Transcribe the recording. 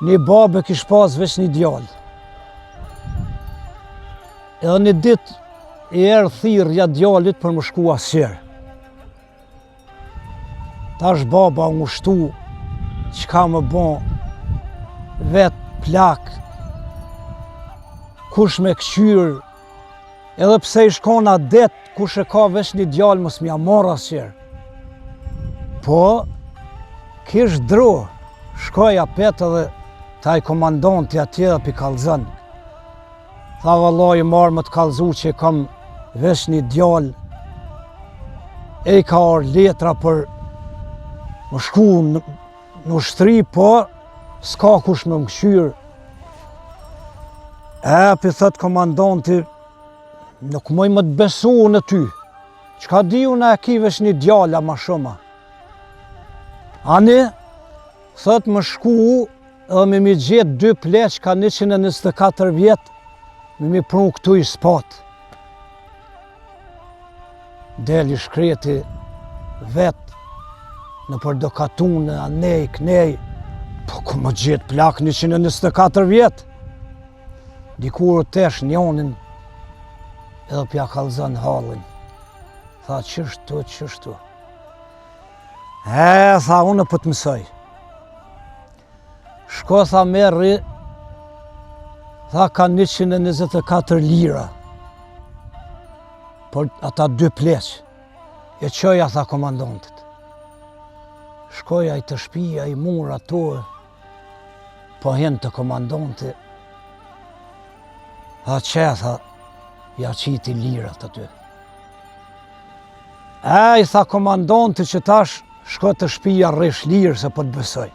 Një babë kish pas veç një djallë. Edhe një ditë i erë thirrja djallit për më shku asqer. Tash baba u ngushtu, çka më bon, vetë plak, kush me këqyr, edhe pse i shkona det, kush e ka veç një djallë mos m'ja marr asqer. Po, kish dro, shkoja pet edhe taj komandanti atje dhe pi kallzon. Tha vallai marr më të kallzu që kam veç një djallë, e i ka arë letra për më shku në ushtri, po s'ka kush me më këqyr. Pi thot komandanti, nuk moj më të besu në ty, qka di unë e ki veç një djalla ma shumë. Ani, thot më shku edhe me mi gjetë 2 pleq ka 124 vjetë, me mi prun këtu i spat. Deli shkreti vetë, në për do katune, anej, knej, po ku më gjetë plak 124 vjetë. Dikur tesh njonin, edhe pja kallzon hallin. Tha, qështu. Tha, unë po të mësoj. Shko, tha, merri, tha, ka 124 lira. Por ata 2 pleq. E qoja, tha, komandantit. Shkoja i të shpia, i mur ato, po hen të komandantit. Tha, tha, ja qiti lirat aty. I tha komandantit që tash, shko të shpia rresh lirë se po të besoj.